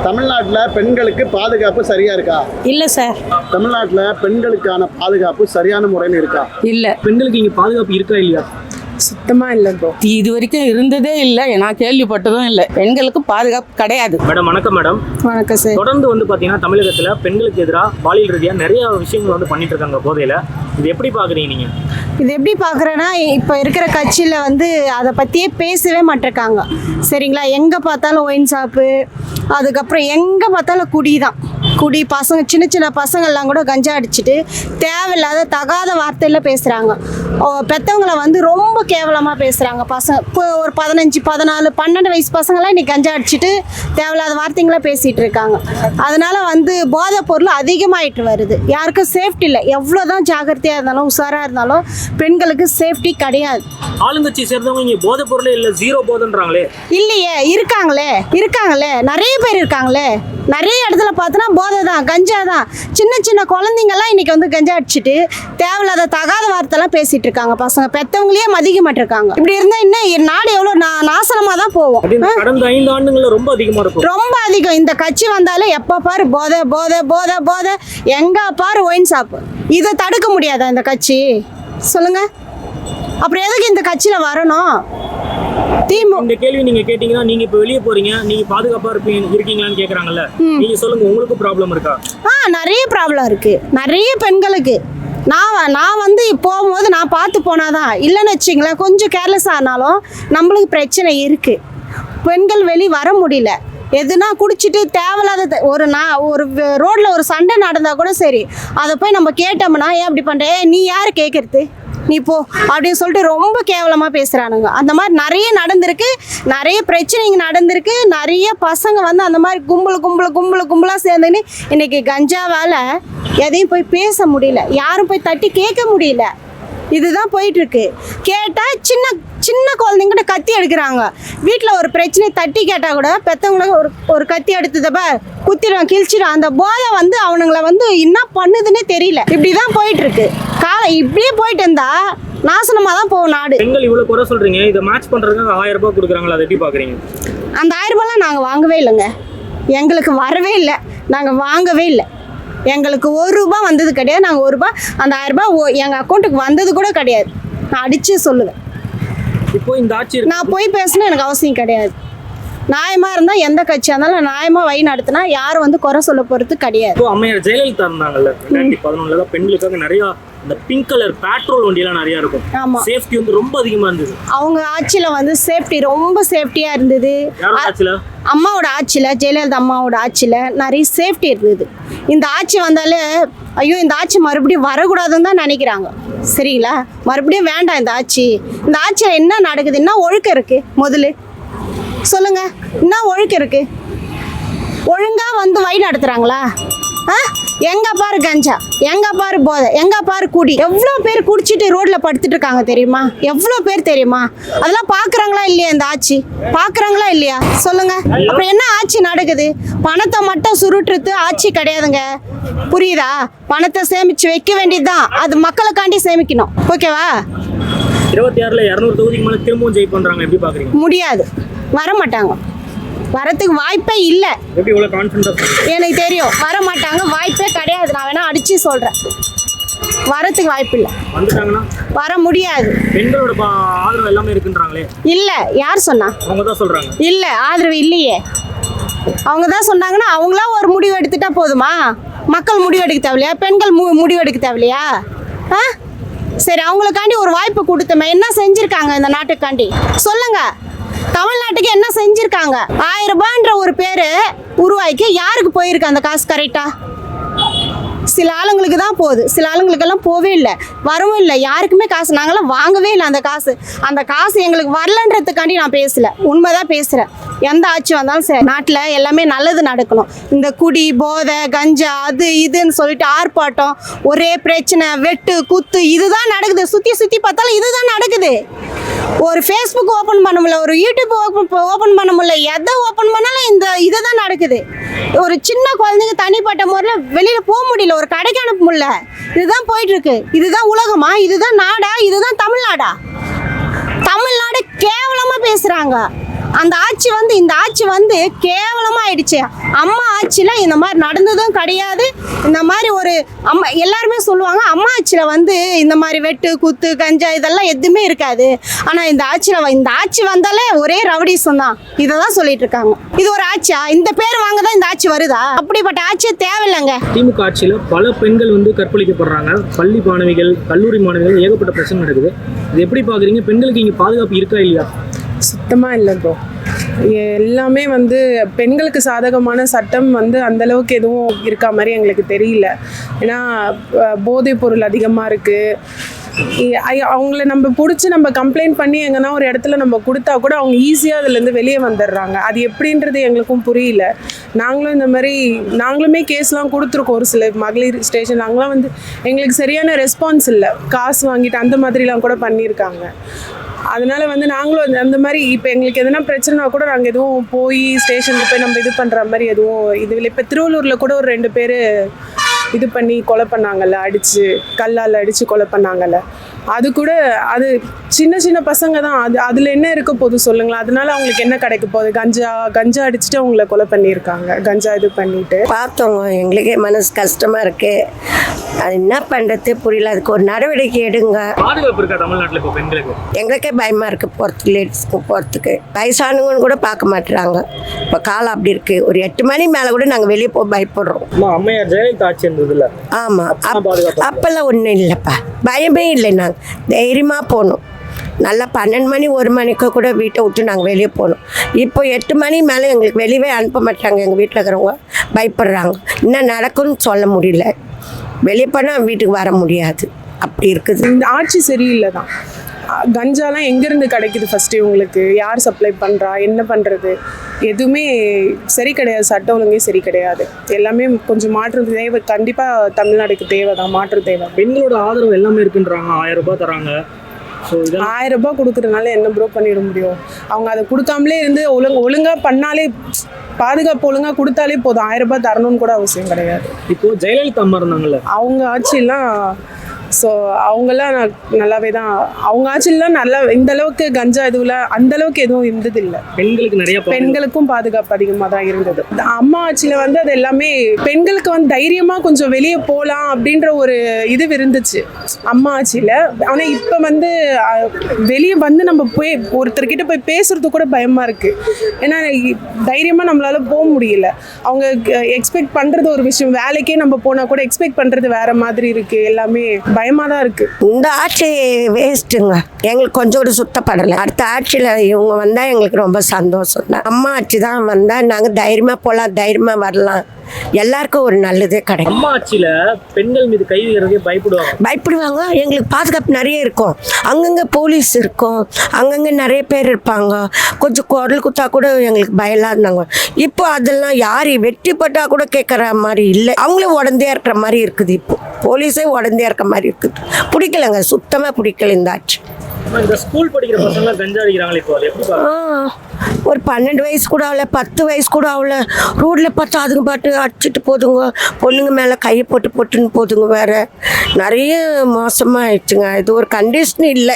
தமிழ்நாட்டுல பெண்களுக்கு பாதுகாப்பு சரியா இருக்கா? இல்ல சார். தமிழ்நாட்டுல பெண்களுக்கான பாதுகாப்பு சரியான முறையில் இருக்கா? இல்ல. பெண்களுக்கு இங்க பாதுகாப்பு இருக்கா இல்லையா? சுத்தமா இல்ல ப்ரோ. இது வரைக்கும் இருந்ததே இல்ல, நான் கேள்விப்பட்டதும் இல்ல. பெண்களுக்கு பாதுகாப்பு கிடையாது. மேடம் வணக்கம். மேடம் வணக்கம் சார். தொடர்ந்து பாத்தீங்கன்னா தமிழகத்துல பெண்களுக்கு எதிராக பாலியல் ரீதியா நிறைய விஷயங்கள் பண்ணிட்டு இருக்காங்க போதையில. இது எப்படி பாக்குறீங்க நீங்க? இது எப்படி பார்க்குறேன்னா, இப்போ இருக்கிற கட்சியில் அதை பற்றியே பேசவே மாட்டிருக்காங்க. சரிங்களா? எங்கே பார்த்தாலும் ஒயின் ஷாப்பு, அதுக்கப்புறம் எங்கே பார்த்தாலும் குடி தான். குடி, பசங்க சின்ன சின்ன பசங்கள்லாம் கூட கஞ்சா அடிச்சுட்டு தேவையில்லாத தகாத வார்த்தையில் பேசுகிறாங்க. பெற்றவங்களை ரொம்ப கேவலமாக பேசுகிறாங்க. பசங்க இப்போ ஒரு 15, 14, 12 வயசு பசங்களாம் இன்றைக்கி கஞ்சா அடிச்சுட்டு தேவையில்லாத வார்த்தைங்களை பேசிகிட்டு இருக்காங்க. அதனால் போதைப் பொருள் அதிகமாகிட்டு வருது. யாருக்கும் சேஃப்டி இல்லை. எவ்வளோ தான் ஜாகிரதையாக இருந்தாலும் உஷாராக இருந்தாலும் பெண்களுக்கு சேஃப்டி கிடையாது. ஆளுங்கட்சி சேர்ந்தவங்க இங்க போதை பொருளே இல்ல, ஜீரோ போதைன்றாங்களே. இல்லையே, இருக்காங்களே நிறைய பேர் இருக்காங்களே. நிறைய இடத்துல பார்த்தோன்னா போதை தான், கஞ்சா தான். சின்ன சின்ன குழந்தைங்கள்லாம் இன்னைக்கு கஞ்சா அடிச்சுட்டு தேவையில்லாத தகாத வார்த்தைலாம் பேசிட்டு இருக்காங்க. பசங்க பெற்றவங்களையே மதிக்க மாட்டிருக்காங்க. இப்படி இருந்தா இன்னும் நாடு எவ்வளோ நாசனமா தான் போகும். கடந்த 5 ஆண்டுகள்ல ரொம்ப அதிகமா இருக்கும். ரொம்ப அதிகம். இந்த கட்சி வந்தாலே எப்ப பாரு போதை போதை போதை போதை, எங்க பாரு ஒயின் ஷாப். இதை தடுக்க முடியாதா இந்த கட்சி? சொல்லுங்க. அப்புறம் எதுக்கு இந்த கட்சியில வரணும்? இந்த கேள்வி நீங்க கேட்டீங்கன்னா, நீங்க இப்ப வெளியே போறீங்க, நீங்க பாதுகாப்பா இருக்கீங்களான்னு கேக்குறாங்கல்ல. நீங்க சொல்லுங்க, உங்களுக்கு ப்ராப்ளம் இருக்கா? நிறைய ப்ராப்ளம் இருக்கு, நிறைய பெண்களுக்கு. நான் போகும்போது நான் பார்த்து போனாதான். இல்லைன்னு வச்சுங்களேன், கொஞ்சம் கேர்லெஸ் ஆனாலும் நம்மளுக்கு பிரச்சனை இருக்கு. பெண்கள் வெளியே வர முடியல. எதுனா குடிச்சிட்டு தேவையில்லாத ஒரு ரோட்ல ஒரு சண்டை நடந்தா கூட சரி, அதை போய் நம்ம கேட்டோம்னா, ஏன் அப்படி பண்ற, நீ யாரு கேட்கறது, நீ போ அப்படின்னு சொல்லிட்டு ரொம்ப கேவலமா பேசுறானுங்க. அந்த மாதிரி நிறைய நடந்திருக்கு, நிறைய பிரச்சனைங்க நடந்திருக்கு. நிறைய பசங்க அந்த மாதிரி கும்பலா சேர்ந்துன்னு இன்னைக்கு கஞ்சா வேலை எதையும் போய் பேச முடியல, யாரும் போய் தட்டி கேட்க முடியல. இதுதான் போயிட்டு இருக்கு. கேட்டா சின்ன சின்ன குழந்தைங்கிட்ட கத்தி எடுக்கிறாங்க. வீட்டில் ஒரு பிரச்சனை தட்டி கேட்டா கூட பெற்றவங்கள ஒரு கத்தி எடுத்ததப்ப குத்திடுவான், கிழிச்சிடும். அந்த போதை அவனுங்களை என்ன பண்ணுதுன்னே தெரியல. இப்படிதான் போயிட்டு இருக்கு காலம். இப்படியே போயிட்டு இருந்தா நாசனமா தான் போகும் நாடு. பெண்கள் இவ்வளவு குறை சொல்றீங்க, இதை மேட்ச் பண்றதுக்கு 1000 ரூபாய் கொடுக்குறாங்களா? அதை எப்படி பாக்குறீங்க? அந்த 1000 ரூபாய்லாம் நாங்கள் வாங்கவே இல்லைங்க. எங்களுக்கு வரவே இல்லை, நாங்கள் வாங்கவே இல்லை. எங்களுக்கு 1 ரூபாய் வந்தது கிடையாது. நாங்கள் 1 ரூபாய், அந்த 1000 ரூபாய் எங்கள் அக்கௌண்ட்டுக்கு வந்தது கூட கிடையாது. நான் அடிச்சு சொல்லுவேன். இப்போ இந்த ஆட்சி நான் போய் பேசணும் எனக்கு அவசியம் கிடையாது. நியாயமாக இருந்தால் எந்த கட்சியாக இருந்தாலும் நியாயமாக வழி நடத்தினா யாரும் குறை சொல்ல போகிறது கிடையாது. இப்போ அம்மையார் ஜெயலலிதா இருந்தாங்கல்ல, 2011 பெண்களுக்காக நிறைய இந்த பிங்க் கலர் பெட்ரோல் வண்டியெல்லாம் நிறைய இருக்கும். ஆமா, சேஃப்டி ரொம்ப அதிகமா இருந்தது. அவங்க ஆட்சியில் சேஃப்டி ரொம்ப சேஃப்டியாக இருந்தது. அம்மாவோட ஆட்சியில், ஜெயலலிதா அம்மாவோட ஆட்சியில் நிறைய சேஃப்டி இருந்தது. இந்த ஆட்சி வந்தாலே ஐயோ இந்த ஆட்சி மறுபடியும் வரக்கூடாதுன்னு தான் நினைக்கிறாங்க. சரிங்களா? மறுபடியும் வேண்டாம் இந்த ஆட்சி. இந்த ஆட்சியில் என்ன நடக்குது, என்ன ஒழுக்கம் இருக்கு? முதல்ல சொல்லுங்க, என்ன ஒழுக்கம் இருக்கு? ஒழுங்கா வழி நடத்துறாங்களா? எங்க பாரு கஞ்சா, எங்க பாரு போதை, எங்க பாரு குடி. எவ்வளோ பேர் குடிச்சிட்டு ரோட்ல படுத்துட்டு இருக்காங்க தெரியுமா? எவ்வளோ பேர் தெரியுமா? அதெல்லாம் பாக்குறாங்களா இல்லையா? இந்த ஆட்சி பாக்குறாங்களா இல்லையா? சொல்லுங்க. அப்புறம் என்ன ஆட்சி நடக்குது? பணத்தை மட்டும் சுருட்டுறது ஆட்சி கிடையாதுங்க. புரியுதா? பணத்தை சேமிச்சு வைக்க வேண்டியதுதான். அது மக்களுக்காண்டி சேமிக்கணும். ஓகேவா? 26ல 200 தொகுதிக்கு மேல திரும்பவும் ஜெய் பண்றாங்க. எப்படி பாக்குறீங்க? முடியாது, வர மாட்டாங்க. வரத்துக்கு வாய்ப்பே இல்லை. எனக்கு தெரியும், வர மாட்டாங்க. வாய்ப்பே கிடையாது. நான் வேணா அடிச்சு சொல்றேன், வரத்துக்கு வாய்ப்பு இல்லை. வர முடியாது. பெண்களோட ஆதரவு எல்லாமே இருக்குன்றாங்களே. இல்ல, யார் சொன்னா? அவங்க தான் சொல்றாங்க. இல்ல, ஆதரவு இல்லையே. அவங்க தான் சொன்னாங்கன்னா அவங்களா ஒரு முடிவு எடுத்துட்டா போதுமா? மக்கள் முடிவு எடுக்க தேவையில்லையா? பெண்கள் முடிவு எடுக்க தேவையில்லையா? சரி, அவங்களுக்காண்டி ஒரு வாய்ப்பு கொடுத்தோமே, என்ன செஞ்சிருக்காங்க இந்த நாட்டுக்காண்டி சொல்லுங்க. தமிழ்நாட்டுக்கு என்ன செஞ்சிருக்காங்க? 1000 ரூபாய்ன்ற ஒரு பேரு உருவாக்கி யாருக்கு போயிருக்கு அந்த காசு? கரெக்டா சில ஆளுங்களுக்கு தான் போகுது, சில ஆளுங்களுக்கெல்லாம் போவே இல்லை, வரவும் இல்லை. யாருக்குமே காசு நாங்களாம் வாங்கவே இல்லை. அந்த காசு எங்களுக்கு வரலன்றதுக்காண்டி நான் பேசல, உண்மைதான் பேசுகிறேன். எந்த ஆட்சி வந்தாலும் சரி, நாட்டில் எல்லாமே நல்லது நடக்கணும். இந்த குடி, போதை, கஞ்சா, அது இதுன்னு சொல்லிட்டு ஆர்ப்பாட்டம், ஒரே பிரச்சனை, வெட்டு குத்து, இதுதான் நடக்குது. சுற்றி பார்த்தாலும் இதுதான் நடக்குது. ஒரு ஃபேஸ்புக் ஓப்பன் பண்ண முடியல, ஒரு யூடியூப் ஓப்பன் பண்ண முடியல, எதை ஓப்பன் பண்ணாலும் இதுதான் நடக்குது. ஒரு சின்ன குழந்தைங்க தனிப்பட்ட முறையில் வெளியில் போக முடியல, ஒரு கடைக்கு அனுப்ப முடியல. இதுதான் போயிட்டு இருக்கு. இதுதான் உலகமா? இதுதான் நாடா? இதுதான் தமிழ்நாடா? தமிழ்நாடு கேவலமா பேசுறாங்க. அந்த ஆட்சி வந்து இந்த ஆட்சி வந்து கேவலமா ஆயிடுச்சு. அம்மா ஆட்சியில இந்த மாதிரி நடந்ததும் கிடையாது. இந்த மாதிரி ஒரு அம்மா எல்லாருமே சொல்லுவாங்க அம்மா ஆட்சியில வந்து இந்த மாதிரி வெட்டு குத்து கஞ்சா இதெல்லாம் எதுவுமே இருக்காது. ஆனா இந்த ஆட்சி வந்தாலே ஒரே ரவுடிசம் தான். இதை தான் சொல்லிட்டு இருக்காங்க. இது ஒரு ஆட்சியா? இந்த பேர் வாங்க தான் இந்த ஆட்சி வருதா? அப்படிப்பட்ட ஆட்சியே தேவையில்லைங்க. திமுக ஆட்சியில பல பெண்கள் வந்து கற்பழிக்கப்படுறாங்க. பள்ளி மாணவிகள், கல்லூரி மாணவிகள், ஏகப்பட்ட பிரச்சனை நடக்குது. இது எப்படி பாக்குறீங்க? பெண்களுக்கு இங்க பாதுகாப்பு இருக்கா இல்லையா? சுத்தமாக இல்லை ப்ரோ. எல்லாமே வந்து பெண்களுக்கு சாதகமான சட்டம் வந்து அந்தளவுக்கு எதுவும் இருக்கா மாதிரி எங்களுக்கு தெரியல. ஏன்னா போதைப் பொருள் அதிகமாக இருக்குது. அவங்கள நம்ம பிடிச்சி நம்ம கம்ப்ளைண்ட் பண்ணி எங்கன்னா ஒரு இடத்துல நம்ம கொடுத்தா கூட அவங்க ஈஸியாக அதுலேருந்து வெளியே வந்துடுறாங்க. அது எப்படின்றது எங்களுக்கும் புரியல. நாங்களுமே கேஸ்லாம் கொடுத்துருக்கோம். ஒரு சில மகளிர் ஸ்டேஷன் நாங்களாம் வந்து எங்களுக்கு சரியான ரெஸ்பான்ஸ் இல்லை. காசு வாங்கிட்டு அந்த மாதிரிலாம் கூட பண்ணியிருக்காங்க. அதனால வந்து நாங்களும் அந்த மாதிரி இப்போ எங்களுக்கு எதனா பிரச்சனைனா கூட நாங்கள் எதுவும் போய் ஸ்டேஷனுக்கு போய் நம்ம இது பண்ணுற மாதிரி எதுவும் இது இல்லை. இப்போ திருவள்ளூரில் கூட ஒரு 2 பேர் இது பண்ணி கொலை பண்ணாங்கல்ல, கல்லால் அடித்து கொலை பண்ணாங்கல்ல. அது கூட அது சின்ன சின்ன பசங்க தான். அதில் என்ன இருக்க போகுது சொல்லுங்களேன்? அதனால அவங்களுக்கு என்ன கிடைக்க போகுது? கஞ்சா அடிச்சுட்டு அவங்கள கொலை பண்ணியிருக்காங்க. கஞ்சா இது பண்ணிட்டு பார்த்தோங்க. எங்களுக்கே மனசு கஷ்டமாக இருக்குது. அது என்ன பண்ணுறது புரியல. அதுக்கு ஒரு நடவடிக்கை எடுங்க. பாதுகாப்பு இருக்கா தமிழ்நாட்டில் இப்போ பெண்களுக்கு? எங்களுக்கே பயமாக இருக்குது போகிறதுக்கு, லேடிஸ்க்கு போகிறதுக்கு. வயசானவங்கன்னு கூட பார்க்க மாட்டுறாங்க. இப்போ காலம் அப்படி இருக்குது. ஒரு 8 மணி மேலே கூட நாங்கள் வெளியே போக பயப்படுறோம். அம்மையார் ஜெயலலிதா ஆட்சி இருந்ததுல. ஆமாம், அப்போல்லாம் ஒன்றும் இல்லைப்பா. பயமே இல்லை. நாங்கள் தைரியமாக போகணும். நல்லா 12 மணி 1 மணிக்கு கூட வீட்டை விட்டு நாங்கள் வெளியே போகணும். இப்போ 8 மணி மேலே எங்களுக்கு வெளியவே அனுப்ப மாட்டாங்க. எங்கள் வீட்டில் இருக்கிறவங்க பயப்படுறாங்க. என்ன நடக்கும்னு சொல்ல முடியல. வெளியே போனால் வீட்டுக்கு வர முடியாது. அப்படி இருக்குது. இந்த ஆட்சி சரியில்லை தான். கஞ்சாலாம் எங்கேருந்து கிடைக்குது? ஃபஸ்ட்டு இவங்களுக்கு யார் சப்ளை பண்ணுறா? என்ன பண்ணுறது? எதுவுமே சரி கிடையாது. சட்ட ஒழுங்கே சரி கிடையாது. எல்லாமே கொஞ்சம் மாற்றம் தேவை. கண்டிப்பாக தமிழ்நாடுக்கு தேவை தான், மாற்றம் தேவை. பெண்களோட ஆதரவு எல்லாமே இருக்குன்றாங்க. 1000 ரூபாய் தராங்க. 1000 ரூபாய் கொடுக்குறதுனால என்ன ப்ரோ பண்ணிட முடியும்? அவங்க அதை கொடுக்காமலே இருந்து ஒழுங்காக பண்ணாலே, பாதுகாப்பு ஒழுங்காக கொடுத்தாலே போதும். 1000 ரூபாய் தரணும்னு கூட அவசியம் கிடையாது. இப்போ ஜெயலலிதா அம்மா இருந்தாங்கல்ல, அவங்க ஆட்சியெல்லாம் அவங்கெல்லாம் நல்லாவே தான். அவங்க ஆட்சியெல்லாம் நல்லா இந்த அளவுக்கு கஞ்சா இதுவில் அந்த அளவுக்கு எதுவும் இருந்ததில்லை. பெண்களுக்கு நிறைய பெண்களுக்கும் பாதுகாப்பு அதிகமாக தான் இருந்தது. அம்மா ஆட்சியில் வந்து அது எல்லாமே பெண்களுக்கு வந்து தைரியமாக கொஞ்சம் வெளியே போகலாம் அப்படின்ற ஒரு இது இருந்துச்சு அம்மா ஆட்சியில். ஆனால் இப்போ வந்து வெளியே வந்து நம்ம போய் ஒருத்தர்கிட்ட போய் பேசுறது கூட பயமாக இருக்குது. ஏன்னா தைரியமாக நம்மளால போக முடியல. அவங்க எக்ஸ்பெக்ட் பண்ணுறது ஒரு விஷயம். வேலைக்கே நம்ம போனால் கூட எக்ஸ்பெக்ட் பண்ணுறது வேற மாதிரி இருக்குது. எல்லாமே பயமாக தான் இருக்குது. இந்த ஆட்சி வேஸ்ட்டுங்க. எங்களுக்கு கொஞ்சம் கூட சுத்தப்படலை. அடுத்த ஆட்சியில் இவங்க வந்தால் எங்களுக்கு ரொம்ப சந்தோஷம் தான். அம்மா ஆட்சி தான் வந்தால் நாங்கள் தைரியமாக போகலாம், தைரியமாக வரலாம். எல்லாருக்கும் ஒரு நல்லதே கிடைக்கும். அம்மா ஆட்சியில பெண்கள் மீது கை வைக்கிறதே பயப்படுவாங்க. எங்களுக்கு பாதுகாப்பு நிறைய இருக்கும். அங்கங்கே போலீஸ் இருக்கும், அங்கங்கே நிறைய பேர் இருப்பாங்க. கொஞ்சம் குரல் குத்தா கூட எங்களுக்கு பயம்லாம் இருந்தாங்க. இப்போ அதெல்லாம் யார் வெட்டி பட்டா கூட கேட்குற மாதிரி இல்லை. அவங்களும் உடந்தே இருக்கிற மாதிரி இருக்குது. இப்போ போலீஸே உடந்தே இருக்கிற மாதிரி இருக்குது. பிடிக்கலங்க, சுத்தமாக பிடிக்கல இந்த ஆட்சி. இந்த ஸ்கூல் படிக்கிற பசங்க கஞ்சா அடிக்கிறாங்களே, இப்போ அது எப்படி ஒரு 12 வயசு கூட ஆகல, 10 வயசு கூட ஆகல. ரோட்ல பார்த்தா அதுங்க பாட்டு அடிச்சுட்டு போதுங்க. பொண்ணுங்க மேலே கையை போட்டுன்னு போதுங்க. வேற நிறைய மோசமாக ஆயிடுச்சுங்க. இது ஒரு கண்டிஷன் இல்லை.